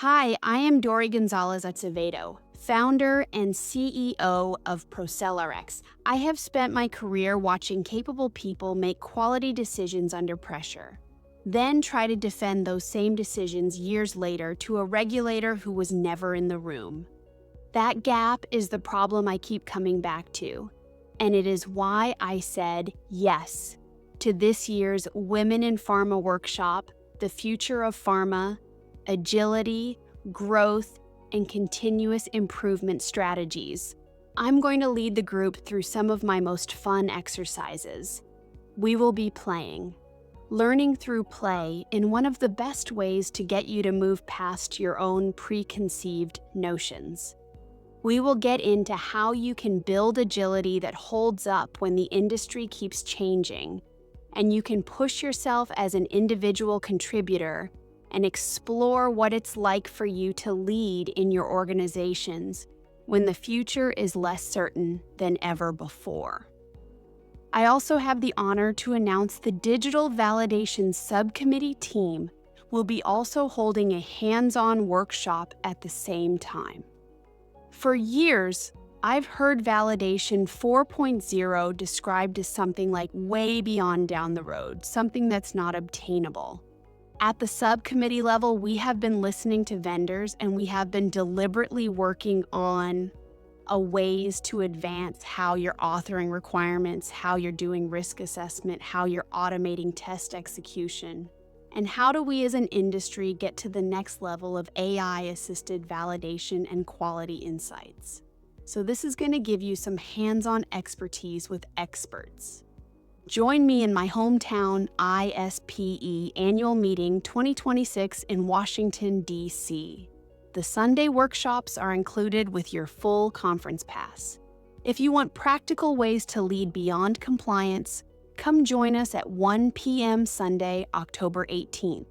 Hi, I am Dori Gonzalez-Acevedo, founder and CEO of ProCellRx. I have spent my career watching capable people make quality decisions under pressure, then try to defend those same decisions years later to a regulator who was never in the room. That gap is the problem I keep coming back to, and it is why I said yes to this year's Women in Pharma workshop, The Future of Pharma, Agility, Growth, and Continuous Improvement Strategies. I'm going to lead the group through some of my most fun exercises. We will be playing, learning through play in one of the best ways to get you to move past your own preconceived notions. We will get into how you can build agility that holds up when the industry keeps changing, and you can push yourself as an individual contributor and explore what it's like for you to lead in your organizations when the future is less certain than ever before. I also have the honor to announce the Digital Validation Subcommittee team will be also holding a hands-on workshop at the same time. For years, I've heard validation 4.0 described as something like way beyond down the road, something that's not obtainable. At the subcommittee level, we have been listening to vendors and we have been deliberately working on ways to advance how you're authoring requirements, how you're doing risk assessment, how you're automating test execution, and how do we as an industry get to the next level of AI-assisted validation and quality insights. So this is going to give you some hands-on expertise with experts. Join me in my hometown ISPE Annual Meeting 2026 in Washington, D.C. The Sunday workshops are included with your full conference pass. If you want practical ways to lead beyond compliance, come join us at 1 p.m. Sunday, October 18th.